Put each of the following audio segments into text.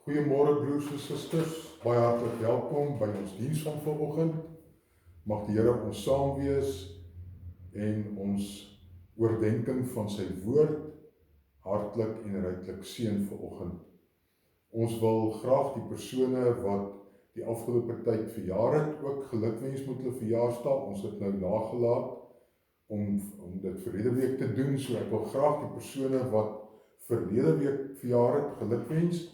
Goeiemôre broers en susters, baie hartlik welkom by ons diens van vanoggend. Mag die Here ons saam wees en ons oordenking van sy woord hartlik en ryklik seën vanoggend. Ons wil graag die persone wat die afgelope tyd verjaar het, ook gelukwens met hulle verjaarsdag. Ons het nou nagelaat om dit verlede week te doen, so ek wil graag die persone wat verlede week verjaar het, gelukwens.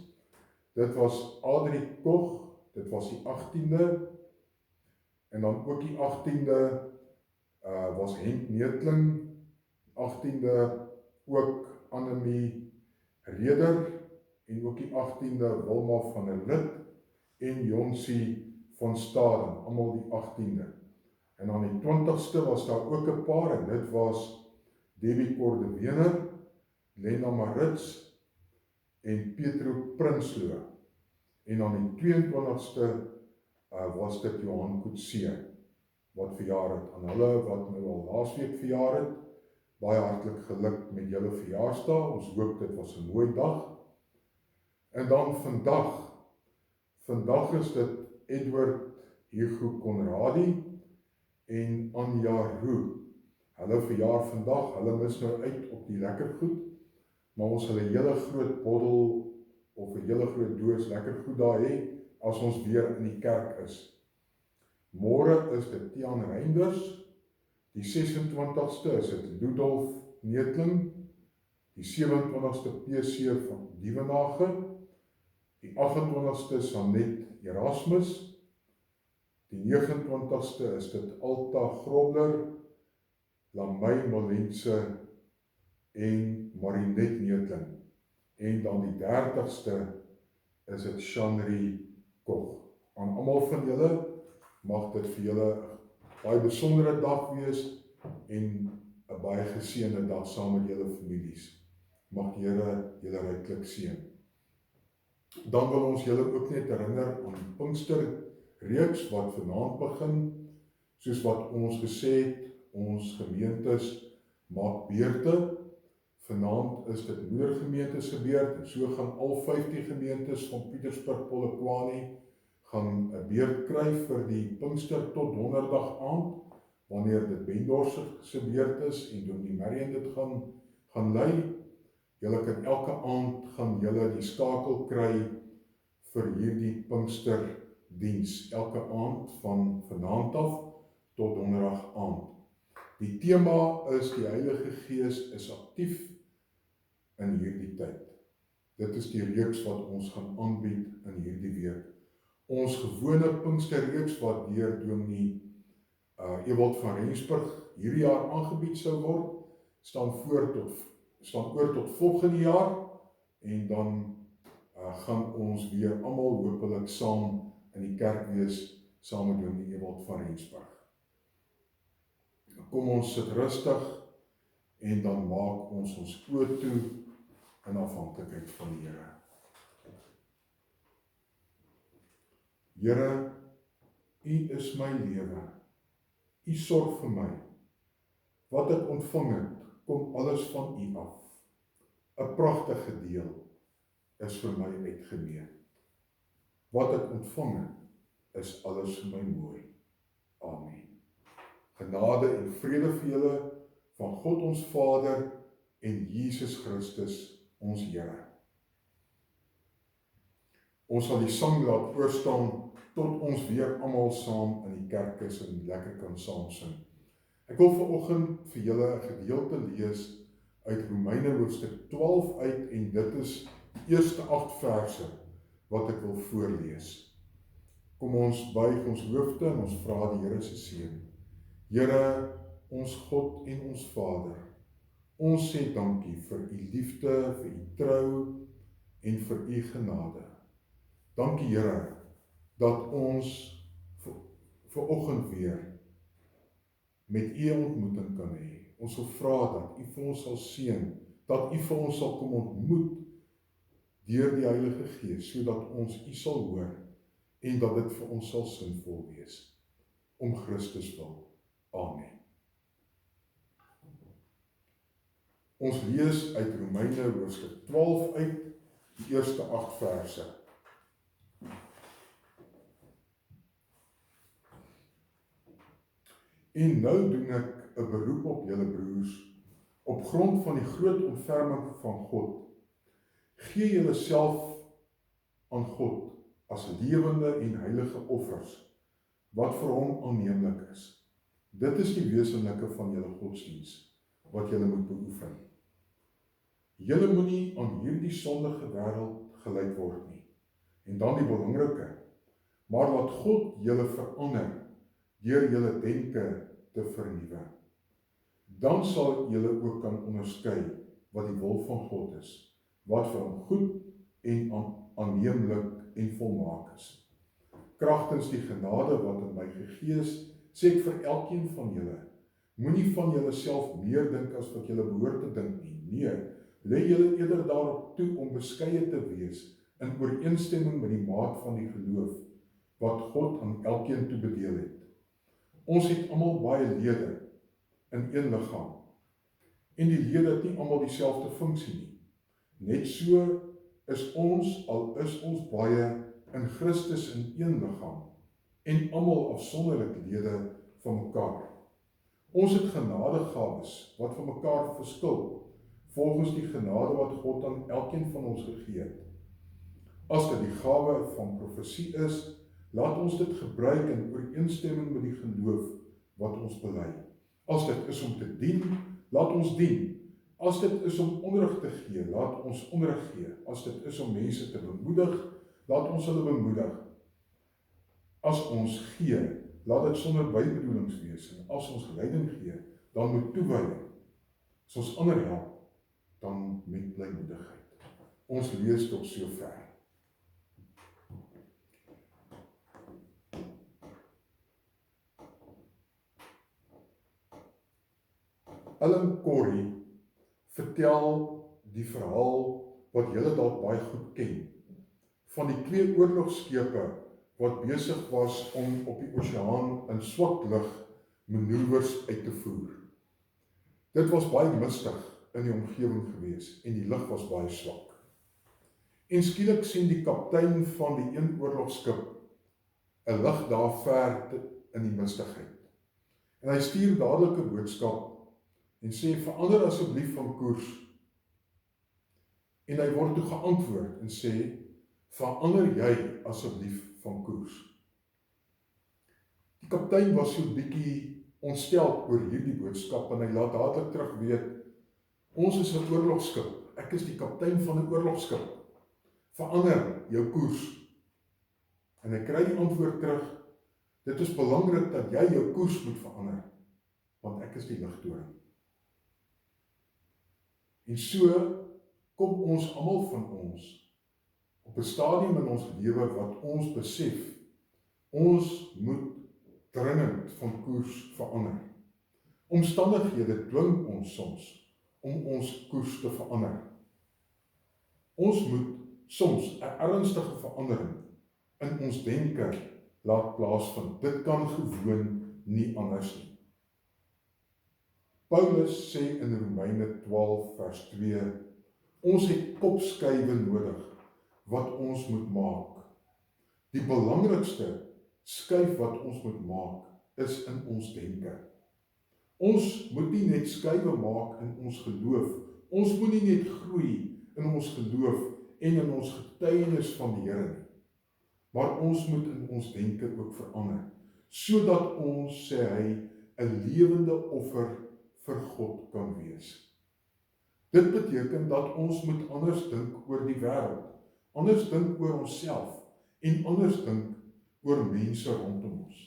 Dit was Adrie Koch, dit was die 18de, en dan ook die 18de was Henk Neetling, 18de ook Annemie Reder, en ook die 18de Wilma van der Lid, en Jonsie van Staden, allemaal die 18de. En dan die 20ste was daar ook 'n paar, en dit was Debbie Kordewener, Lena Marits, en Petro Prinsloo. En dan die 22ste was dit Johan Koetsee, wat verjaar het. Aan hulle wat nou al laasweek verjaar het, baie hartlik geluk met julle verjaarsdag. Ons hoop dit was 'n mooi dag. En dan vandag is dit Edward Hugo Conradie en Anja Roe. Hulle verjaar vandag, hulle mis nou uit op die lekker goed, maar ons hulle hele groot bottel of 'n hele groot doos lekker goed daar hê, as ons weer in die kerk is. Môre is dit Tiaan Reinders, die 26ste is dit Ludolf Neetling, die 27ste PC van Dievenage, die 28ste Sanet Erasmus, die 29ste is dit Alta Grobler, Lamey Molense en Marinet Neetling. En dan die 30ste is dit Shanri Koch. Aan almal van julle mag dit vir julle 'n baie besondere dag wees en 'n baie geseënde dag saam met julle families. Mag die Here julle ryklik seën. Dan wil ons julle ook net herinner aan die Pinksterreeks wat vanaand begin. Soos wat ons gesê het, ons gemeentes maak beurte. Vanaand is dit moedergemeentes se beurt, en so gaan al 50 gemeentes van Pietersburg, Polokwane gaan 'n beurt kry vir die Pinkster tot donderdag aand, wanneer dit Bendor se beurt is en Dominee Marion dit gaan lei. Julle kan elke aand gaan julle die skakel kry vir hierdie Pinksterdiens, elke aand van vanaand af tot donderdag aand. Die tema is die Heilige Gees is aktief in hierdie tyd. Dit is die reeks wat ons gaan aanbied in hierdie week. Ons gewone Pinksterreeks wat deur Dominee Ewald van Rensburg hierdie jaar aangebied sou word, staan oor tot volgende jaar, en dan gaan ons weer almal hopelik saam in die kerk wees, saam met Dominee Ewald van Rensburg. Kom ons sit rustig, en dan maak ons oë toe in afhanklikheid van die Here. Here, U is my lewe. U sorg vir my. Wat ek ontvang het, kom alles van U af. 'n Pragtige deel is vir my uitgeneem. Wat ek ontvang het, is alles vir my mooi. Amen. Genade en vrede vir julle van God ons Vader en Jesus Christus ons Here. Ons sal die sang laat oorstaan tot ons weer almal saam in die kerk is en lekker kan saam sing. Ek wil vanoggend vir julle 'n gedeelte lees uit Romeine hoofstuk 12 uit, en dit is die eerste 8 verse wat ek wil voorlees. Kom ons buig ons hoofde en ons vra die Here se seën. Here, ons God en ons Vader, ons sê dankie vir U liefde, vir U trou en vir U genade. Dankie Here, dat ons vanoggend weer met U 'n ontmoeting kan hê. Ons wil vra dat U vir ons sal seën, dat U vir ons sal kom ontmoet deur die Heilige Gees, sodat ons U sal hoor en dat dit vir ons sal sinvol wees. Om Christus wil. Amen. Ons lees uit Romeine hoofstuk 12 uit, die eerste 8 verse. En nou doen ek 'n beroep op julle broers, op grond van die groot ontferming van God. Gee julle self aan God as lewende en heilige offers, wat vir hom aanneemlik is. Dit is die wesenlike van julle godsdiens, wat julle moet beoefen. Julle moenie aan hierdie sondige wêreld gelyk word nie. En dan die belangrike, maar laat God julle verander, deur julle denke te vernuwe. Dan sal julle ook kan onderskei wat die wil van God is, wat vir hom goed en aanneemlik en volmaak is. Kragtens die genade wat in my gegee is, sê ek vir elkeen van julle, moenie van julleself meer dink as wat julle behoort te dink nie. Nee, lê julle eerder daarop toe om beskeie te wees, in ooreenstemming met die maat van die geloof, wat God aan elkeen toebedeel het. Ons het almal baie lede in een liggaam, en die lede het nie almal dieselfde funksie nie. Net so is ons, al is ons baie in Christus in een liggaam, en almal afsonderlik lede van mekaar. Ons het genadegawes wat van mekaar verskil, volgens die genade wat God aan elkeen van ons gegee het. As dit die gawe van profesie is, laat ons dit gebruik in ooreenstemming met die geloof wat ons bely. As dit is om te dien, laat ons dien. As dit is om onderrig te gee, laat ons onderrig gee. As dit is om mense te bemoedig, laat ons hulle bemoedig. As ons gee, laat dit sonder bybedoelings wees. En as ons leiding gee, dan met toewyding. As ons ander help, dan met blymoedigheid. Ons lees tot sover. Ellen Corrie vertel die verhaal wat julle dalk baie goed ken, van die 2 oorlogskepe wat besig was om op die oseaan in swak lig manoeuvres uit te voer. Dit was baie mistig in die omgewing gewees en die lig was baie swak. En skielik sien die kaptein van die een oorlogskip 'n lig daar ver in die mistigheid. En hy stuur dadelik 'n boodskap en sê, verander asseblief van koers. En hy word toe geantwoord en sê, verander jy asseblief van koers. Die kaptein was so bietjie ontstel oor hierdie boodskap en hy laat dadelik terug weet, ons is 'n oorlogskip, ek is die kaptein van 'n oorlogskip, verander jou koers. En hy kry die antwoord terug, dit is belangrik dat jy jou koers moet verander, want ek is die ligtoring. En so kom ons almal van ons op 'n stadium in ons lewe wat ons besef, ons moet dringend van koers verander. Omstandighede dwing ons soms om ons koers te verander. Ons moet soms 'n ernstige verandering in ons denke laat plaasvind. Dit kan gewoon nie anders nie. Paulus sê in Romeine 12 vers 2, ons het kopskuive nodig wat ons moet maak. Die belangrikste skuif wat ons moet maak is in ons denke. Ons moet nie net skuive maak in ons geloof, ons moet nie net groei in ons geloof en in ons getuienis van die Here nie, maar ons moet in ons denke ook verander, sodat ons, sê hy, 'n lewende offer vir God kan wees. Dit beteken dat ons moet anders dink oor die wêreld, anders dink oor onsself en anders dink oor mense rondom ons.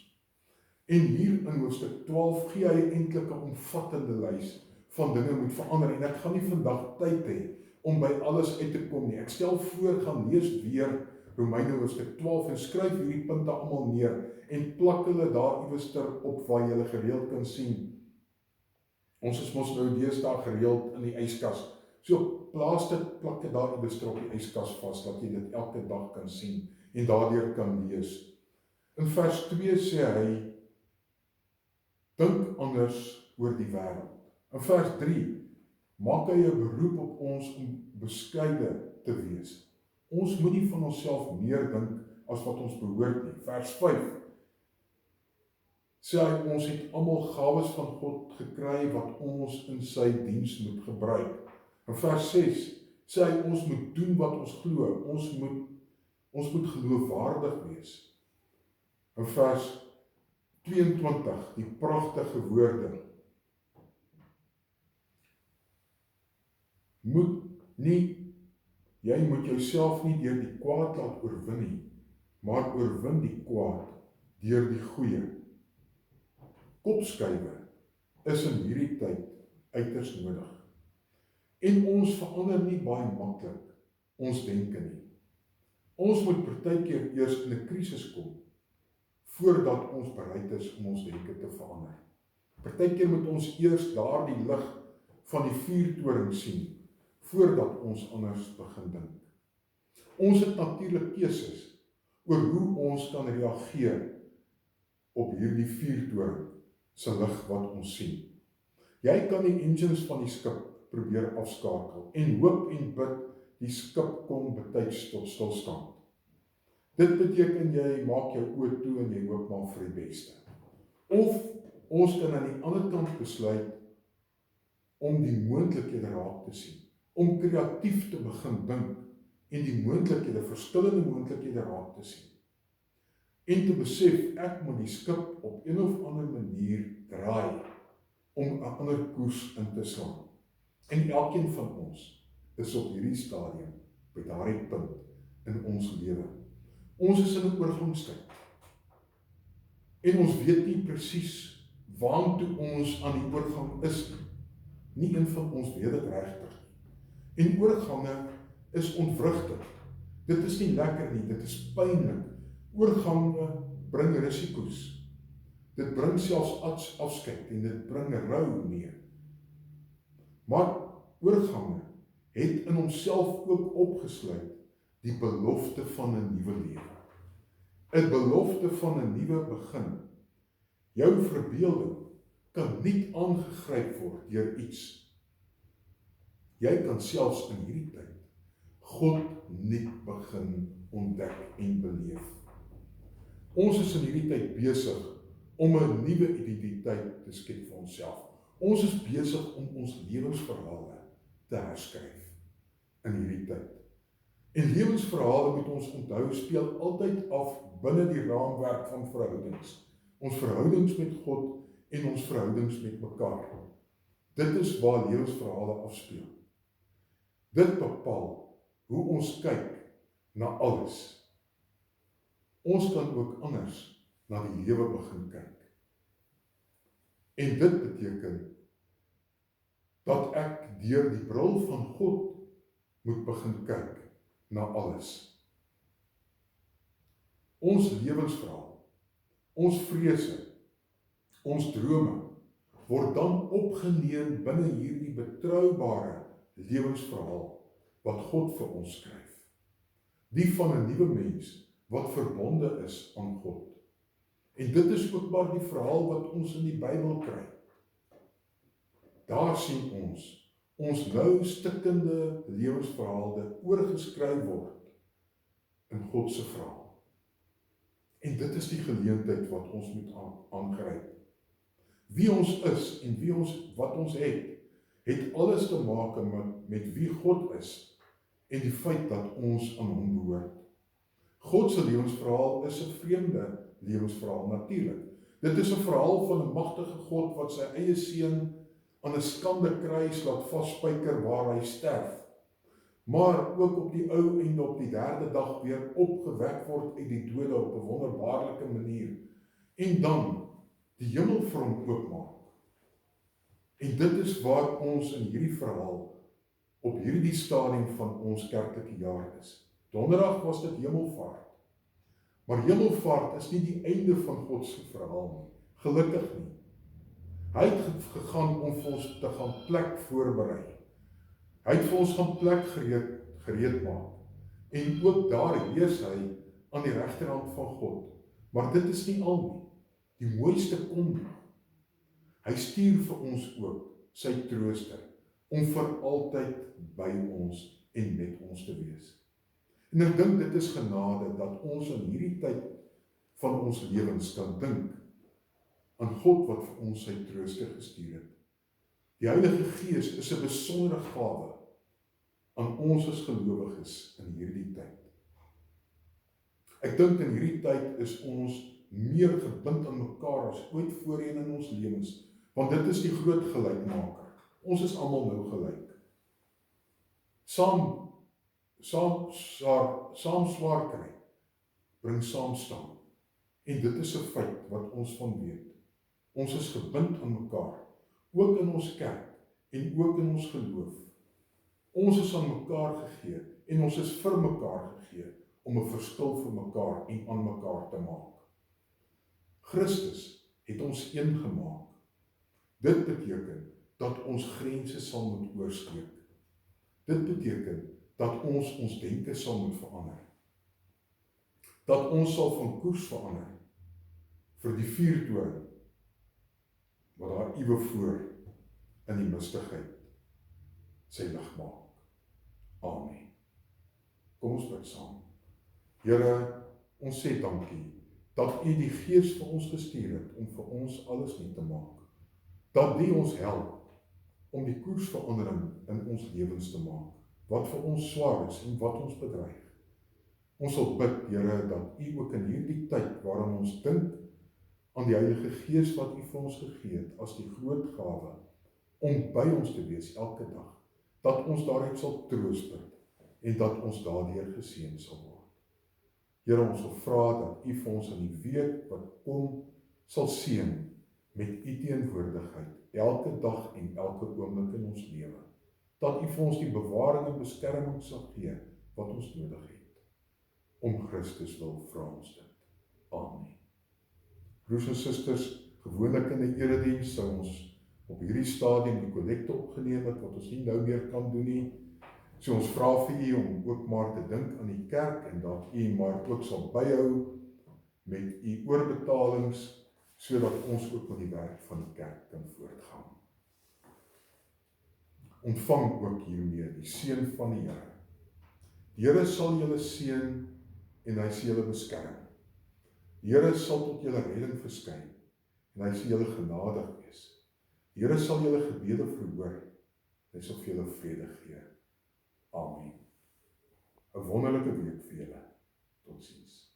En hier in hoofstuk 12 gee hy eintlik 'n omvattende lys van dinge moet verander en ek gaan nie vandag tyd hê om by alles uit te kom nie. Ek stel voor, gaan lees weer Romeine hoofstuk 12 en skryf hierdie punte almal neer en plak hulle daar iewester op waar jy hulle gereeld kan sien. Ons is mos nou deesdae gereeld in die yskas. So plaas dit, plak dit daar iewester op die yskas vas, dat jy dit elke dag kan sien en daardeur kan lees. In vers 2 sê hy, dink anders oor die wêreld. In vers 3 maak hy 'n beroep op ons om beskeide te wees. Ons moet nie van onsself meer dink as wat ons behoort nie. Vers 5 Sê hy, ons het almal gawes van God gekry wat ons in sy diens moet gebruik. In vers 6 sê hy, ons moet doen wat ons glo, ons moet geloofwaardig wees. In vers 22, die pragtige woorde, jy moet jouself nie deur die kwaad laat oorwin nie, maar oorwin die kwaad deur die goeie. Kopskuive is in hierdie tyd uiters nodig. En ons verander nie baie maklik ons denke nie. Ons moet partykeer eers in 'n krisis kom, voordat ons bereid is om ons denke te verander. Partykeer moet ons eers daardie lig van die vuurtoring sien, voordat ons anders begin dink. Ons het natuurlik keuses oor hoe ons kan reageer op hierdie vuurtoring se lig wat ons sien. Jy kan die engines van die skip probeer afskakel en hoop en bid die skip kom betyds tot stilstand. Dit beteken jy maak jou oë toe en jy hoop maar vir die beste. Of ons kan aan die ander kant besluit om die moontlikhede raak te sien, om kreatief te begin dink en die moontlikhede, verskillende moontlikhede raak te sien. En te besef, ek moet die skip op een of ander manier draai om 'n ander koers in te slaan. En elkeen van ons is op hierdie stadium by daardie punt in ons lewe. Ons is in 'n oorgangstyd. En ons weet nie presies waartoe ons aan die oorgang is nie. Nie een van ons weet dit regtig. En oorgange is ontwrigtig. Dit is nie lekker nie, dit is pynlik. Oorgange bring risiko's. Dit bring selfs afskeid en dit bring rou mee. Maar oorgange het in homself ook opgesluit die belofte van 'n nuwe lewe. 'n Belofte van 'n nuwe begin. Jou verbeelding kan nie aangegryp word deur iets. Jy kan selfs in hierdie tyd God nuut begin ontdek en beleef. Ons is in hierdie tyd besig om 'n nuwe identiteit te skep vir onsself. Ons is besig om ons lewensverhale te herskryf in hierdie tyd. En lewensverhale, moet ons onthou, speel altyd af binne die raamwerk van verhoudings. Ons verhoudings met God en ons verhoudings met mekaar. Dit is waar lewensverhale afspeel. Dit bepaal hoe ons kyk na alles. Ons kan ook anders na die lewe begin kyk. En dit beteken dat ek deur die bril van God moet begin kyk na alles. Ons lewensverhaal, ons vrese, ons drome, word dan opgeneem binne hierdie betroubare lewensverhaal wat God vir ons skryf. Die van 'n nuwe mens wat verbonde is aan God. En dit is ook maar die verhaal wat ons in die Bybel kry. Daar sien ons nou stikkende lewensverhale oorgeskryf word in God se verhaal. En dit is die geleentheid wat ons moet aangryp. Wie ons is en wat ons het alles te maak met wie God is en die feit dat ons aan hom behoort. God se lewensverhaal is 'n vreemde lewensverhaal natuurlik. Dit is 'n verhaal van 'n magtige God wat sy eie seun aan 'n skande kruis laat vasspyker waar hy sterf, maar ook op die ou einde op die 3de dag weer opgewek word uit die dode op 'n wonderbaarlike manier, en dan die hemel vir hom oopmaak. En dit is waar ons in hierdie verhaal op hierdie stadium van ons kerklike jaar is. Donderdag was dit hemelvaart. Maar hemelvaart is nie die einde van God se verhaal nie. Gelukkig nie. Hy het gegaan om vir ons te gaan plek voorberei. Hy het vir ons gaan plek gereed maak. En ook daar lees hy aan die regterhand van God. Maar dit is nie al nie. Die mooiste kom nog. Hy stuur vir ons ook sy trooster om vir altyd by ons en met ons te wees. En ek dink dit is genade dat ons in hierdie tyd van ons lewens kan dink aan God wat vir ons sy trooste gestuur het. Die Heilige Gees is 'n besondere gawe aan ons as gelowiges in hierdie tyd. Ek dink in hierdie tyd is ons meer gebind aan mekaar as ooit voorheen in ons lewens, want dit is die groot gelykmaker. Ons is almal nou gelyk. Saam swaar kry, bring saam staan. En dit is 'n feit wat ons van weet. Ons is gebind aan mekaar, ook in ons kerk en ook in ons geloof. Ons is aan mekaar gegee en ons is vir mekaar gegee om 'n verskil vir mekaar en aan mekaar te maak. Christus het ons een gemaak. Dit beteken dat ons grense sal moet oorskreek. Dit beteken dat ons denke sal moet verander. Dat ons sal van koers verander vir die vuurtoring wat daar iewes voor in die mistigheid sy lig maak. Amen. Kom ons bid saam. Here, ons sê dankie dat U die Gees vir ons gestuur het om vir ons alles nuut te maak. Dat U ons help om die koersverandering in ons lewens te maak, wat vir ons swaar is en wat ons bedreig. Ons sal bid, Here, dat U ook in hierdie tyd waarin ons dink aan die Heilige Gees wat U vir ons gegee het as die groot gawe om by ons te wees elke dag, dat ons daaruit sal troost en dat ons daardeur geseën sal word. Here, ons wil vra dat U vir ons in die week wat kom sal seën met U teenwoordigheid elke dag en elke oomblik in ons lewe. Dat U vir ons die bewaring en beskerming sal gee wat ons nodig het. Om Christus wil vra ons dit. Amen. Broers en susters, gewoonlik in 'n erediens sou ons op hierdie stadium die kollekte opgeneem het wat ons nie nou meer kan doen nie. So ons vra vir U om ook maar te dink aan die kerk en dat U maar ook sal byhou met U oorbetalings sodat ons ook met die werk van die kerk kan voortgaan. Ontvang ook hiermee die seën van die Here. Die Here sal julle seën en hy sal julle beskerm. Die Here sal tot julle redding verskyn en hy sal julle genadig wees. Die Here sal julle gebede verhoor. Hy sal vir julle vrede gee. Amen. 'n wonderlike week vir julle. Totsiens.